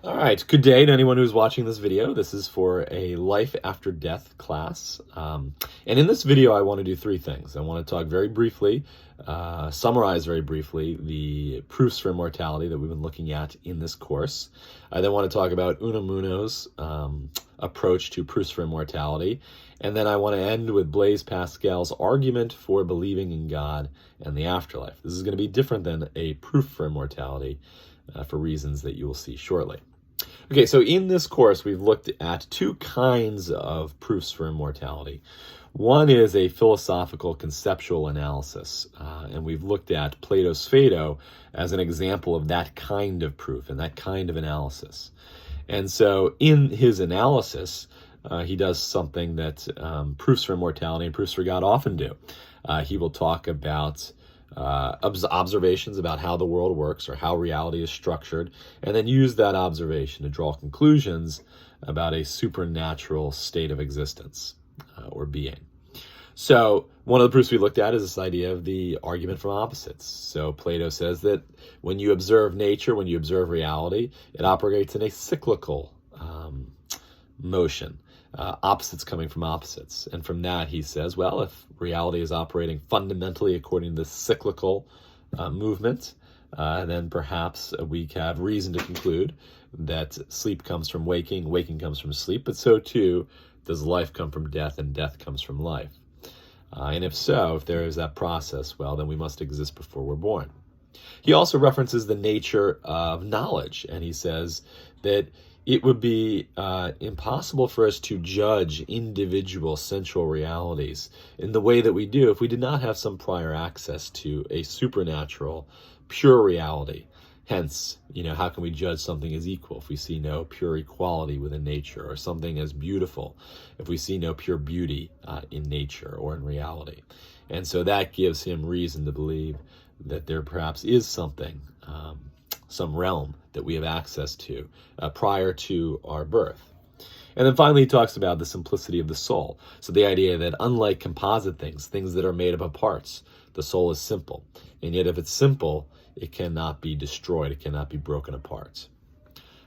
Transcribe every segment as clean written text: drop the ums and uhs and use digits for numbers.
All right, good day to anyone who's watching this video. This is for a life after death class. And in this video, I want to do three things. I want to talk very briefly, summarize very briefly the proofs for immortality that we've been looking at in this course. I then want to talk about Unamuno's approach to proofs for immortality. And then I want to end with Blaise Pascal's argument for believing in God and the afterlife. This is going to be different than a proof for immortality for reasons that you will see shortly. Okay, so in this course, we've looked at two kinds of proofs for immortality. One is a philosophical conceptual analysis, and we've looked at Plato's Phaedo as an example of that kind of proof and that kind of analysis. And so in his analysis, he does something that proofs for immortality and proofs for God often do. He will talk about observations about how the world works or how reality is structured, and then use that observation to draw conclusions about a supernatural state of existence or being. So one of the proofs we looked at is this idea of the argument from opposites. So Plato says that when you observe nature, when you observe reality, it operates in a cyclical motion. Opposites coming from opposites. And from that, he says, well, if reality is operating fundamentally according to the cyclical movement, then perhaps we have reason to conclude that sleep comes from waking, waking comes from sleep, but so too does life come from death, and death comes from life. And if so, if there is that process, well, then we must exist before we're born. He also references the nature of knowledge, and he says that it would be impossible for us to judge individual sensual realities in the way that we do if we did not have some prior access to a supernatural, pure reality. Hence, how can we judge something as equal if we see no pure equality within nature, or something as beautiful if we see no pure beauty in nature or in reality? And so that gives him reason to believe that there perhaps is something, some realm that we have access to prior to our birth. And then finally, he talks about the simplicity of the soul. So the idea that unlike composite things, things that are made up of parts, the soul is simple. And yet if it's simple, it cannot be destroyed. It cannot be broken apart.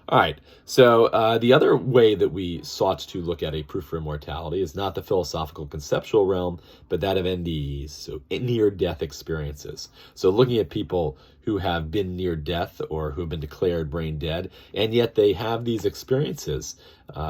All right, so the other way that we sought to look at a proof for immortality is not the philosophical conceptual realm, but that of NDEs, so near-death experiences. So looking at people who have been near death or who have been declared brain dead, and yet they have these experiences,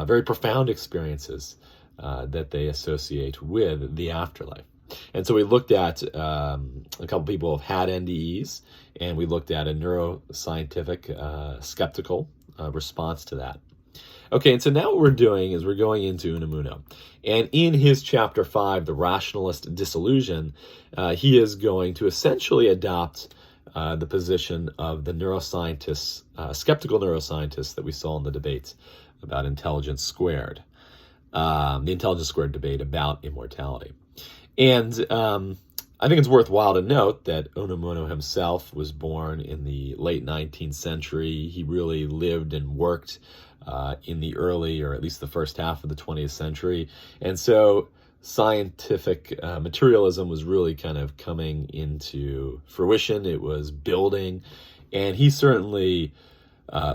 very profound experiences that they associate with the afterlife. And so we looked at a couple people have had NDEs, and we looked at a neuroscientific skeptical response to that. Okay, and so now what we're doing is we're going into Unamuno. And in his chapter 5, The Rationalist Disillusion, he is going to essentially adopt the position of the neuroscientists, skeptical neuroscientists that we saw in the debates about intelligence squared, the intelligence squared debate about immortality. And I think it's worthwhile to note that Unamuno himself was born in the late 19th century. He really lived and worked in the early, or at least the first half of the 20th century. And so scientific materialism was really kind of coming into fruition. It was building. And he certainly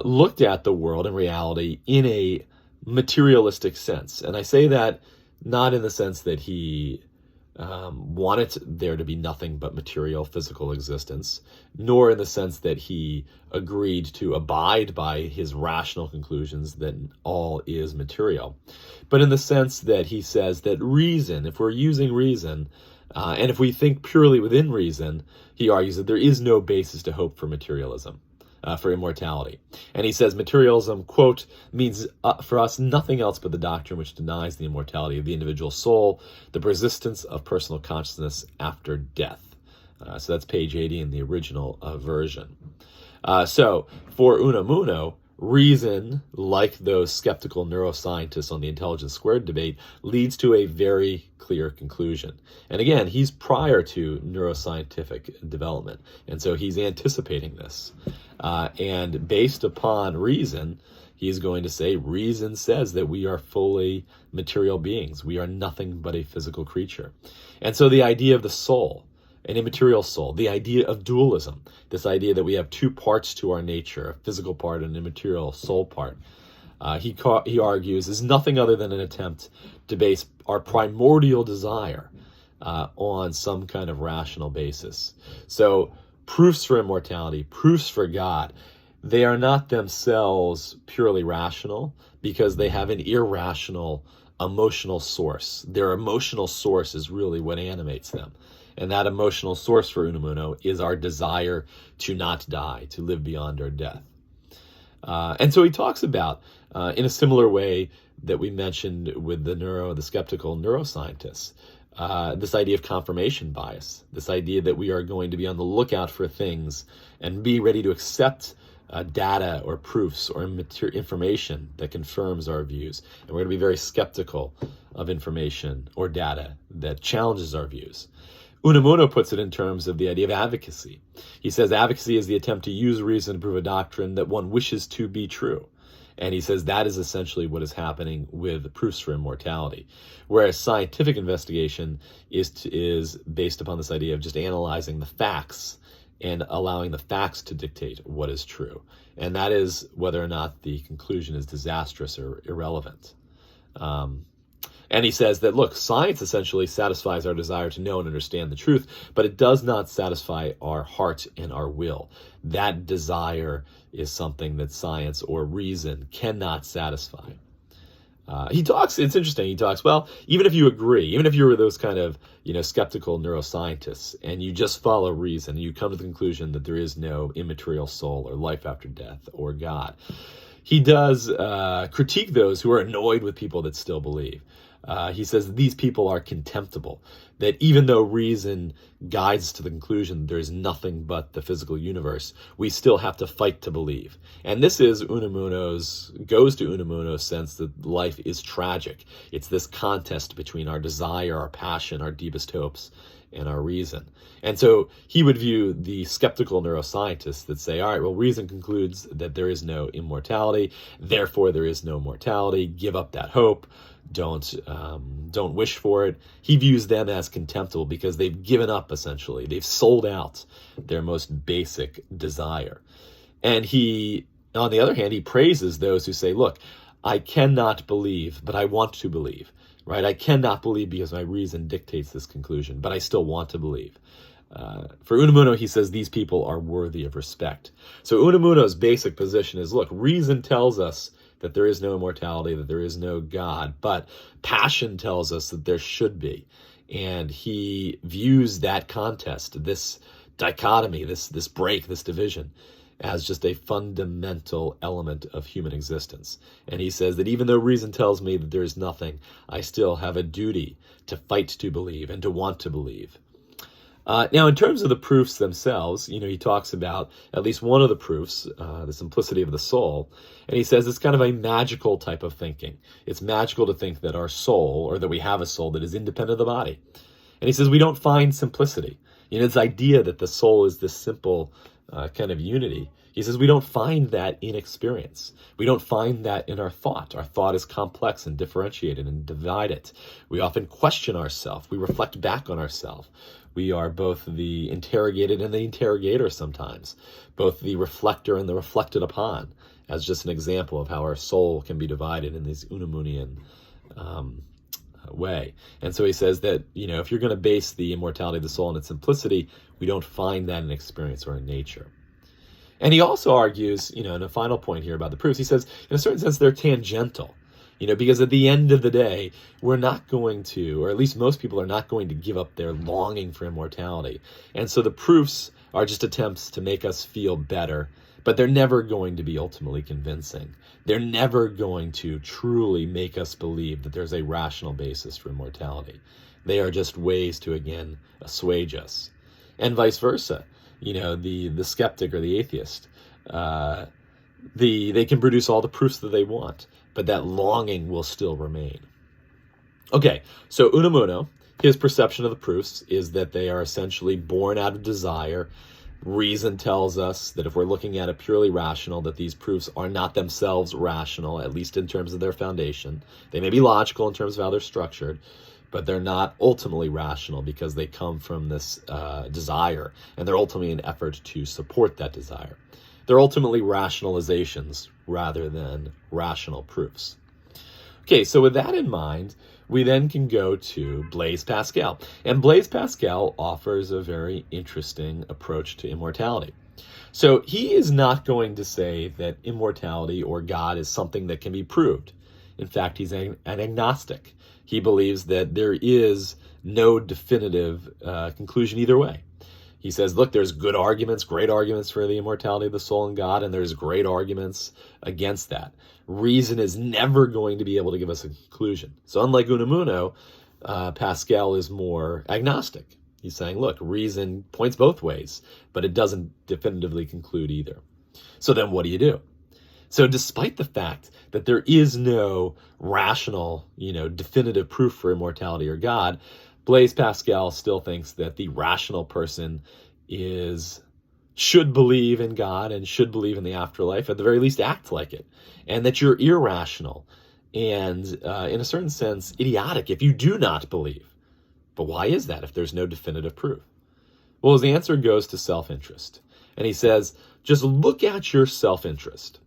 looked at the world and reality in a materialistic sense. And I say that not in the sense that he wanted there to be nothing but material physical existence, nor in the sense that he agreed to abide by his rational conclusions that all is material, but in the sense that he says that reason, if we're using reason, and if we think purely within reason, he argues that there is no basis to hope for materialism. For immortality. And he says materialism, quote, means for us nothing else but the doctrine which denies the immortality of the individual soul, the persistence of personal consciousness after death. So that's page 80 in the original version. So for Unamuno, reason, like those skeptical neuroscientists on the intelligence squared debate, leads to a very clear conclusion. And again, he's prior to neuroscientific development, and so he's anticipating this. And based upon reason, he's going to say, reason says that we are fully material beings. We are nothing but a physical creature. And so the idea of the soul, an immaterial soul, the idea of dualism, this idea that we have two parts to our nature, a physical part and an immaterial soul part, he argues is nothing other than an attempt to base our primordial desire on some kind of rational basis. So proofs for immortality, proofs for God, they are not themselves purely rational because they have an irrational emotional source. Their emotional source is really what animates them. And that emotional source for Unamuno is our desire to not die, to live beyond our death. And so he talks about, in a similar way that we mentioned with the skeptical neuroscientists, this idea of confirmation bias, this idea that we are going to be on the lookout for things and be ready to accept data or proofs or information that confirms our views. And we're going to be very skeptical of information or data that challenges our views. Unamuno puts it in terms of the idea of advocacy. He says advocacy is the attempt to use reason to prove a doctrine that one wishes to be true. And he says that is essentially what is happening with proofs for immortality. Whereas scientific investigation is based upon this idea of just analyzing the facts and allowing the facts to dictate what is true. And that is whether or not the conclusion is disastrous or irrelevant. And he says that, look, science essentially satisfies our desire to know and understand the truth, but it does not satisfy our heart and our will. That desire is something that science or reason cannot satisfy. It's interesting, he talks, well, even if you agree, even if you're those kind of, skeptical neuroscientists, and you just follow reason, you come to the conclusion that there is no immaterial soul or life after death or God. He does critique those who are annoyed with people that still believe. He says these people are contemptible, that even though reason guides to the conclusion there is nothing but the physical universe, we still have to fight to believe. And this is goes to Unamuno's sense that life is tragic. It's this contest between our desire, our passion, our deepest hopes, and our reason. And so he would view the skeptical neuroscientists that say, all right, well, reason concludes that there is no immortality, therefore there is no mortality, give up that hope, don't wish for it. He views them as contemptible because they've given up, essentially. They've sold out their most basic desire. And he, on the other hand, he praises those who say, look, I cannot believe, but I want to believe. Right? I cannot believe because my reason dictates this conclusion, but I still want to believe. For Unamuno, he says these people are worthy of respect. So Unamuno's basic position is, look, reason tells us that there is no immortality, that there is no God, but passion tells us that there should be. And he views that contest, this dichotomy, this break, this division, as just a fundamental element of human existence. And he says that even though reason tells me that there is nothing, I still have a duty to fight to believe and to want to believe. Now, in terms of the proofs themselves, he talks about at least one of the proofs, the simplicity of the soul, and he says it's kind of a magical type of thinking. It's magical to think that our soul, or that we have a soul that is independent of the body. And he says we don't find simplicity. This idea that the soul is this simple kind of unity. He says we don't find that in experience. We don't find that in our thought. Our thought is complex and differentiated and divided. We often question ourselves. We reflect back on ourselves. We are both the interrogated and the interrogator sometimes, both the reflector and the reflected upon, as just an example of how our soul can be divided in this Unamunian way. And so he says that, if you're going to base the immortality of the soul on its simplicity, we don't find that in experience or in nature. And he also argues, in a final point here about the proofs, he says, in a certain sense, they're tangential. Because at the end of the day, we're not going to, or at least most people are not going to give up their longing for immortality. And so the proofs are just attempts to make us feel better, but they're never going to be ultimately convincing. They're never going to truly make us believe that there's a rational basis for immortality. They are just ways to, again, assuage us. And vice versa. The skeptic or the atheist, they can produce all the proofs that they want, but that longing will still remain. Okay, so Unamuno, his perception of the proofs is that they are essentially born out of desire. Reason tells us that if we're looking at it purely rational, that these proofs are not themselves rational, at least in terms of their foundation. They may be logical in terms of how they're structured, but they're not ultimately rational because they come from this desire, and they're ultimately an effort to support that desire. They're ultimately rationalizations rather than rational proofs. Okay, so with that in mind, we then can go to Blaise Pascal. And Blaise Pascal offers a very interesting approach to immortality. So he is not going to say that immortality or God is something that can be proved. In fact, he's an agnostic. He believes that there is no definitive conclusion either way. He says, look, there's good arguments, great arguments for the immortality of the soul and God, and there's great arguments against that. Reason is never going to be able to give us a conclusion. So unlike Unamuno, Pascal is more agnostic. He's saying, look, reason points both ways, but it doesn't definitively conclude either. So then what do you do? So despite the fact that there is no rational, definitive proof for immortality or God, Blaise Pascal still thinks that the rational person should believe in God and should believe in the afterlife, at the very least act like it, and that you're irrational and, in a certain sense, idiotic if you do not believe. But why is that if there's no definitive proof? Well, his answer goes to self-interest. And he says, just look at your self-interest.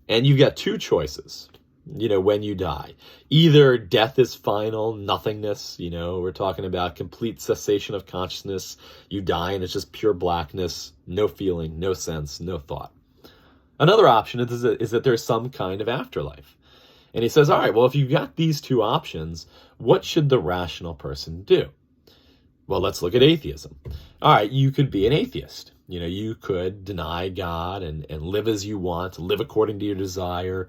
And you've got two choices, when you die. Either death is final, nothingness, we're talking about complete cessation of consciousness. You die and it's just pure blackness, no feeling, no sense, no thought. Another option is that there's some kind of afterlife. And he says, all right, well, if you've got these two options, what should the rational person do? Well, let's look at atheism. All right, you could be an atheist. You could deny God and live as you want, live according to your desire,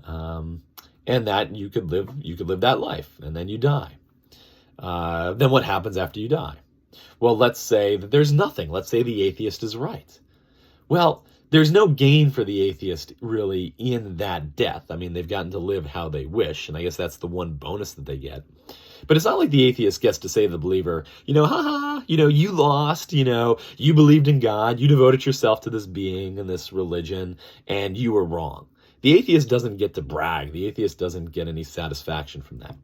and that you could live that life, and then you die. Then what happens after you die? Well, let's say that there's nothing. Let's say the atheist is right. Well, there's no gain for the atheist really in that death. I mean, they've gotten to live how they wish, and I guess that's the one bonus that they get. But it's not like the atheist gets to say to the believer, you lost, you believed in God, you devoted yourself to this being and this religion, and you were wrong. The atheist doesn't get to brag. The atheist doesn't get any satisfaction from that.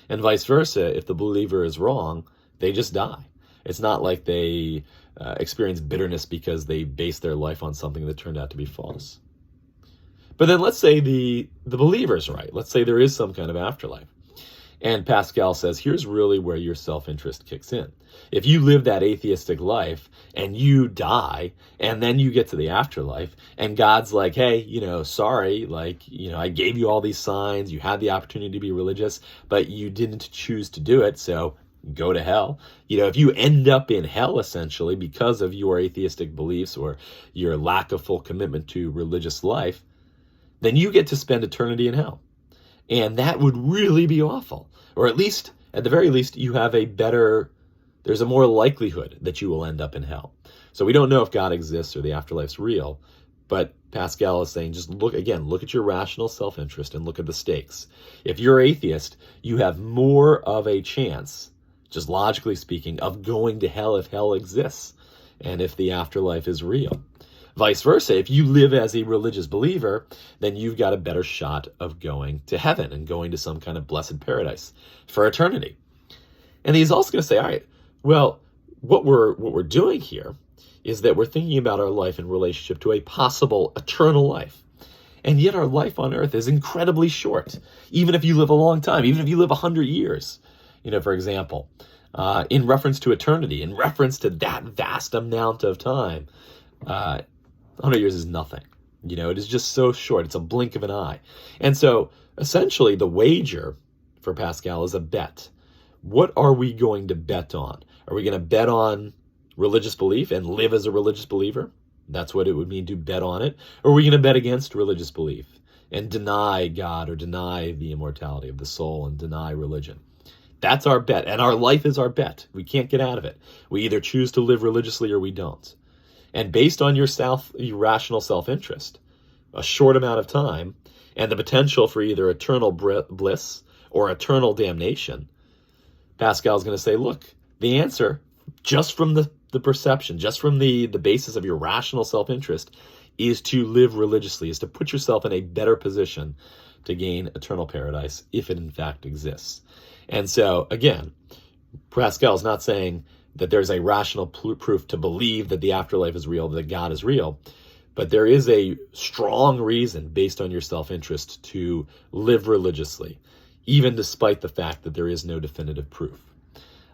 And vice versa, if the believer is wrong, they just die. It's not like they experience bitterness because they base their life on something that turned out to be false. But then let's say the believer's right. Let's say there is some kind of afterlife. And Pascal says, here's really where your self-interest kicks in. If you live that atheistic life and you die, and then you get to the afterlife, and God's like, hey, sorry, I gave you all these signs, you had the opportunity to be religious, but you didn't choose to do it, so go to hell. If you end up in hell, essentially, because of your atheistic beliefs or your lack of full commitment to religious life, then you get to spend eternity in hell. And that would really be awful. Or at the very least, there's a more likelihood that you will end up in hell. So we don't know if God exists or the afterlife's real, but Pascal is saying, just look at your rational self-interest and look at the stakes. If you're atheist, you have more of a chance, just logically speaking, of going to hell if hell exists and if the afterlife is real. Vice versa, if you live as a religious believer, then you've got a better shot of going to heaven and going to some kind of blessed paradise for eternity. And he's also going to say, all right, well, what we're doing here is that we're thinking about our life in relationship to a possible eternal life. And yet our life on earth is incredibly short, even if you live a long time, even if you live 100 years, for example, in reference to eternity, in reference to that vast amount of time. 100 years is nothing. It is just so short. It's a blink of an eye. And so essentially the wager for Pascal is a bet. What are we going to bet on? Are we going to bet on religious belief and live as a religious believer? That's what it would mean to bet on it. Or are we going to bet against religious belief and deny God or deny the immortality of the soul and deny religion? That's our bet. And our life is our bet. We can't get out of it. We either choose to live religiously or we don't. And based on your rational self-interest, a short amount of time, and the potential for either eternal bliss or eternal damnation, Pascal's going to say, look, the answer, just from the perception, just from the basis of your rational self-interest, is to live religiously, is to put yourself in a better position to gain eternal paradise if it in fact exists. And so, again, Pascal's not saying that there's a rational proof to believe that the afterlife is real, that God is real, but there is a strong reason based on your self-interest to live religiously, even despite the fact that there is no definitive proof.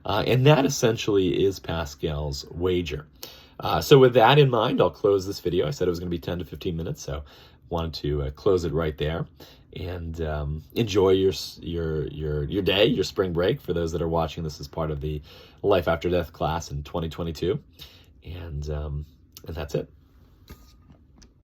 And that essentially is Pascal's wager. So with that in mind, I'll close this video. I said it was going to be 10 to 15 minutes, so wanted to close it right there. And enjoy your day, your spring break, for those that are watching this as part of the Life After Death class in 2022. And that's it.